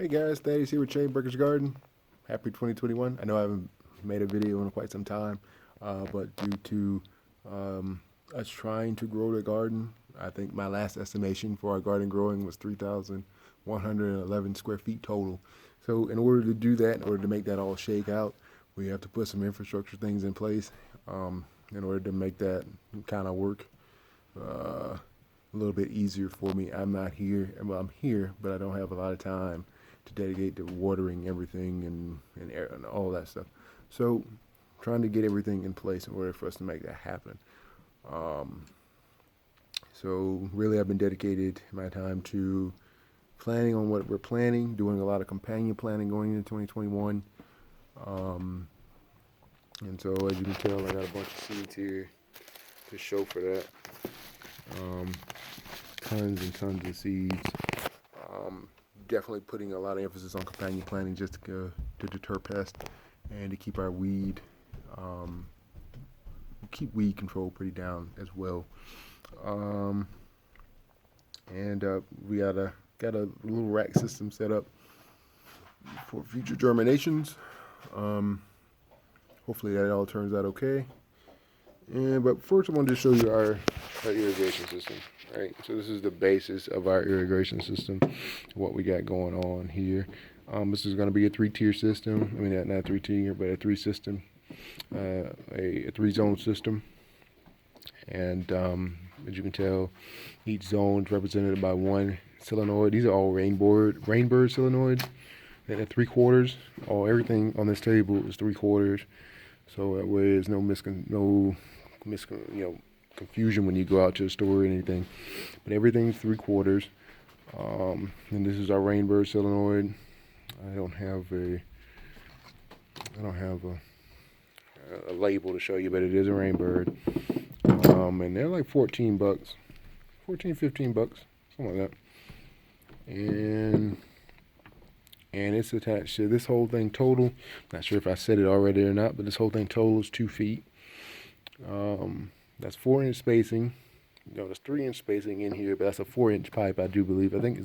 Hey guys, Thaddeus here with Chainbreaker's Garden. Happy 2021. I know I haven't made a video in quite some time, but due to us trying to grow the garden, I think my last estimation for our garden growing was 3,111 square feet total. So in order to do that, in order to make that all shake out, we have to put some infrastructure things in place in order to make that kind of work a little bit easier for me. I'm not here, well, I'm here, but I don't have a lot of time to dedicate to watering everything and air and all that stuff. So trying to get everything in place in order for us to make that happen. Um, so really I've been dedicated my time to planning on what we're planning, doing a lot of companion planning going into 2021. Um, and so as you can tell, I got a bunch of seeds here to show for that. Um, Tons and tons of seeds. Definitely putting a lot of emphasis on companion planting just to deter pests and to keep our keep weed control pretty down as well. And we got a little rack system set up for future germinations. Hopefully that all turns out okay. But first I wanted to show you our irrigation system. Right, so this is the basis of our irrigation system, what we got going on here. This is going to be a three-tier system. I mean, not three-tier, but a three-system, a three-zone system. And as you can tell, each zone is represented by one solenoid. These are all rainbird solenoids. And at 3/4, everything on this table is 3/4. So that way there's no confusion when you go out to the store or anything. But everything's 3/4. And this is our rainbird solenoid. I don't have a label to show you, but it is a rainbird. And they're like $14, $15, something like that. And it's attached to this whole thing total. Not sure if I said it already or not, but this whole thing total is 2 feet. That's 4-inch spacing. There's 3-inch spacing in here, but that's a 4-inch pipe, I do believe. I think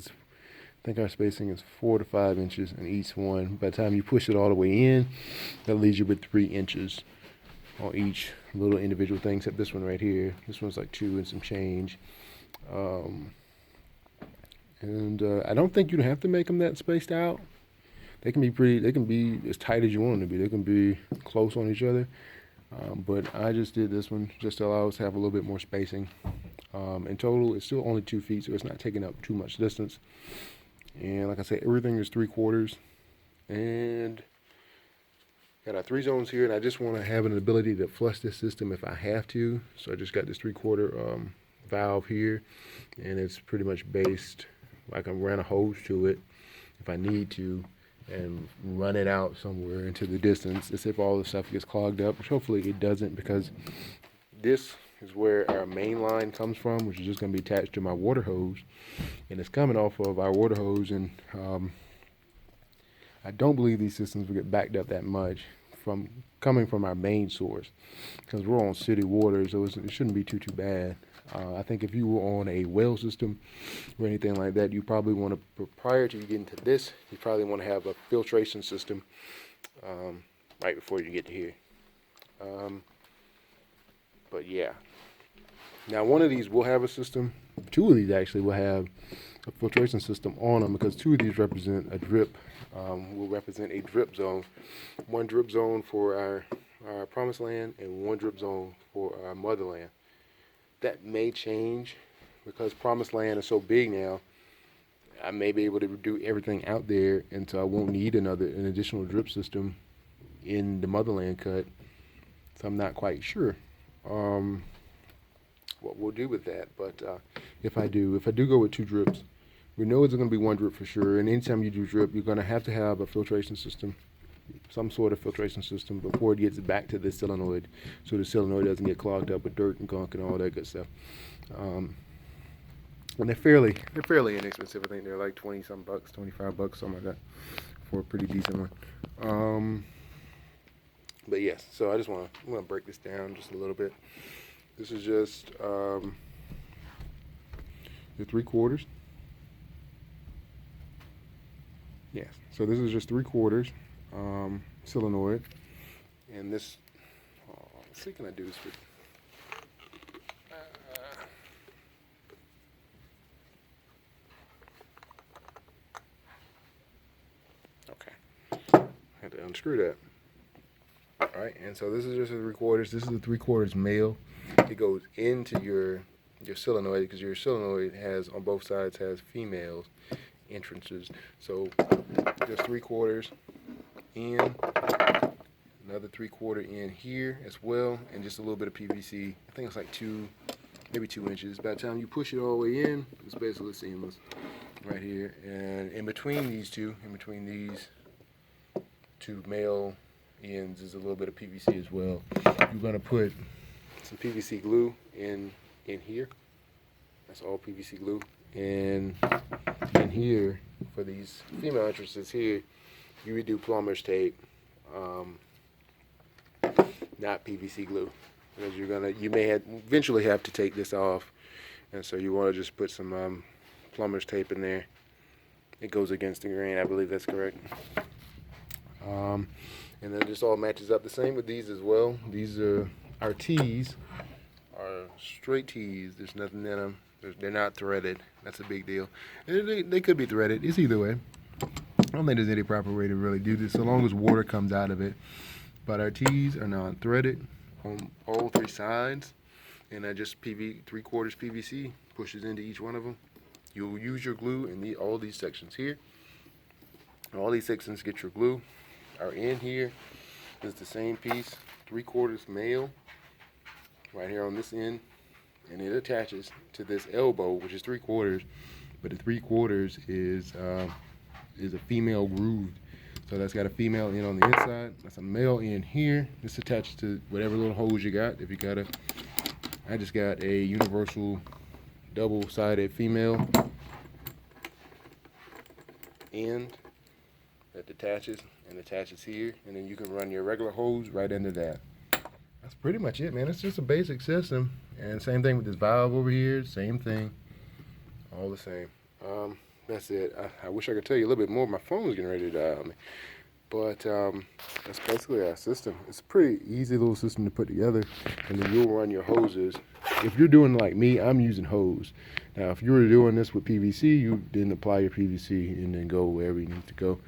our spacing is 4 to 5 inches in each one. By the time you push it all the way in, that leaves you with 3 inches on each little individual thing, except this one right here. This one's like 2 and some change. I don't think you have to make them that spaced out. They can be as tight as you want them to be. They can be close on each other. But I just did this one just to allow us to have a little bit more spacing. In total, it's still only 2 feet, so it's not taking up too much distance. And like I said, everything is 3/4. And got our 3 zones here, and I just want to have an ability to flush this system if I have to. So I just got this 3/4 valve here, and it's pretty much based. I can run a hose to it if I need to, and run it out somewhere into the distance as if all the stuff gets clogged up, which hopefully it doesn't, because this is where our main line comes from, which is just going to be attached to my water hose, and it's coming off of our water hose. And I don't believe these systems will get backed up that much from coming from our main source, because we're on city water, so it shouldn't be too bad. I think if you were on a well system or anything like that, you probably want to, prior to you getting to this, you probably want to have a filtration system right before you get to here. But yeah. Now one of these will have a system. 2 of these actually will have a filtration system on them, because 2 of these represent a drip. Will represent a drip zone. 1 drip zone for our promised land, and 1 drip zone for our motherland. That may change, because promised land is so big now. I may be able to do everything out there, and so I won't need an additional drip system in the motherland cut. So I'm not quite sure what we'll do with that. But if I do go with 2 drips, we know it's going to be 1 drip for sure. And anytime you do drip, you're going to have a filtration system, some sort of filtration system, before it gets back to the solenoid, so the solenoid doesn't get clogged up with dirt and gunk and all that good stuff. And they're fairly inexpensive. I think they're like 20-some bucks, $25, something like that, for a pretty decent one. But yes, so I just want to break this down just a little bit. This is just the 3/4. Yes. So this is just 3/4 solenoid, and this. Let's see, can I do this with? Okay. I had to unscrew that. All right, and so this is just a 3/4. This is the 3/4 male. It goes into your solenoid because your solenoid has on both sides has females entrances. So just 3/4 in, another 3/4 in here as well, and just a little bit of PVC. I think it's like maybe 2 inches. By the time you push it all the way in, it's basically seamless right here. And in between these two male ends is a little bit of PVC as well. You're gonna put some PVC glue in here. That's all PVC glue. And in here for these female entrances here, you would do plumber's tape, not PVC glue, because you may eventually have to take this off, and so you want to just put some plumber's tape in there. It goes against the grain, I believe that's correct. And then this all matches up the same with these as well. These are our tees, are straight tees. There's nothing in them. They're not threaded. That's a big deal. They could be threaded. It's either way. I don't think there's any proper way to really do this, so long as water comes out of it. But our tees are not threaded on all 3 sides, and just 3/4 PVC pushes into each one of them. You'll use your glue in all these sections here. All these sections get your glue. Are in here is the same piece, 3/4 male, right here on this end, and it attaches to this elbow, which is 3/4, but the 3/4 is a female grooved. So that's got a female end on the inside. That's a male end here. This attached to whatever little holes you got. If you got I just got a universal double-sided female end that detaches and attaches here, and then you can run your regular hose right into that. That's pretty much it, man. It's just a basic system, and same thing with this valve over here. Same thing, all the same. That's it. I wish I could tell you a little bit more. My phone's getting ready to die on me, but that's basically our system. It's a pretty easy little system to put together, and then you'll run your hoses. If you're doing like me, I'm using hose. Now, if you were doing this with PVC, you didn't apply your PVC and then go wherever you need to go.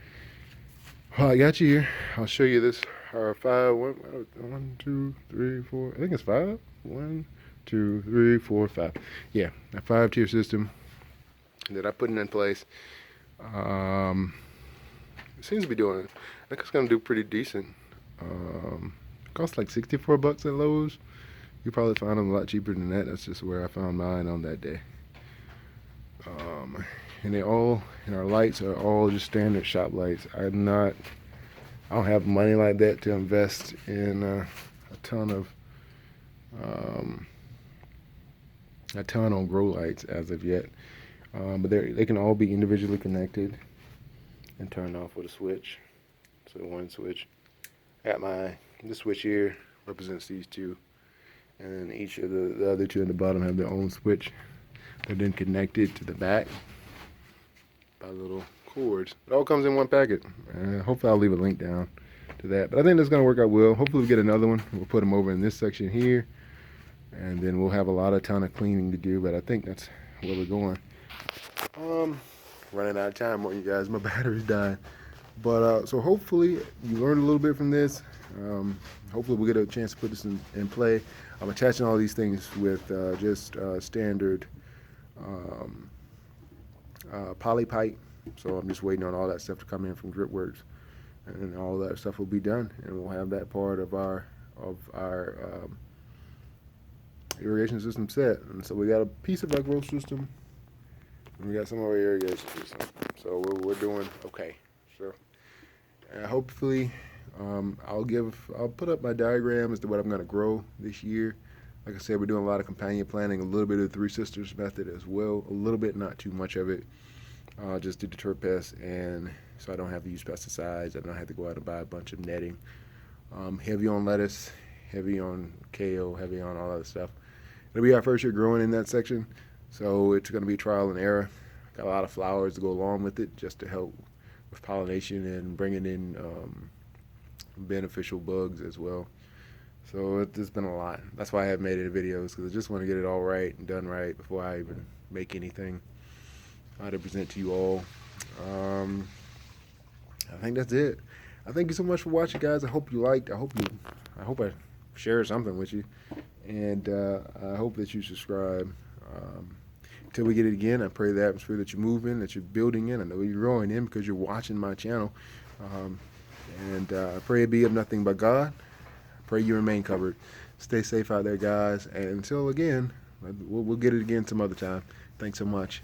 I got you here. I'll show you this. Our 1, 2, 3, 4. I think it's 5. 1, 2, 3, 4, 5. Yeah, a 5-tier system that I put in place. It seems to be doing it. I think it's gonna do pretty decent. It costs like $64 at Lowe's. You probably find them a lot cheaper than that. That's just where I found mine on that day. And our lights are all just standard shop lights. I don't have money like that to invest in a ton on grow lights as of yet. But they can all be individually connected and turned off with a switch. So one switch. This switch here represents these two, and then each of the other two in the bottom have their own switch. They're then connected to the back by little cords. It all comes in one packet. Hopefully I'll leave a link down to that. But I think that's going to work out well. Hopefully we'll get another one. We'll put them over in this section here, and then we'll have a ton of cleaning to do. But I think that's where we're going. Running out of time on you guys. My battery's dying. But so hopefully you learned a little bit from this. Hopefully we'll get a chance to put this in play. I'm attaching all these things with just standard poly pipe. So I'm just waiting on all that stuff to come in from Dripworks, and then all that stuff will be done, and we'll have that part of our irrigation system set. And so we got a piece of our growth system, and we got some of our irrigation system. So we're doing okay. So hopefully I'll put up my diagram as to what I'm going to grow this year. Like I said, we're doing a lot of companion planting, a little bit of the Three Sisters method as well, a little bit, not too much of it, just to deter pests, and so I don't have to use pesticides. I don't have to go out and buy a bunch of netting. Heavy on lettuce, heavy on kale, heavy on all that stuff. It'll be our first year growing in that section, so it's going to be trial and error. Got a lot of flowers to go along with it just to help with pollination and bringing in beneficial bugs as well. So it's been a lot. That's why I have made it videos, because I just want to get it all right and done right before I even make anything to present to you all. I think that's it. I thank you so much for watching, guys. I hope you liked. I hope I shared something with you, and I hope that you subscribe. Until we get it again, I pray the atmosphere that you're moving, that you're building in. I know you're growing in because you're watching my channel, and I pray it be of nothing but God. Pray you remain covered. Stay safe out there, guys. And until again, we'll get it again some other time. Thanks so much.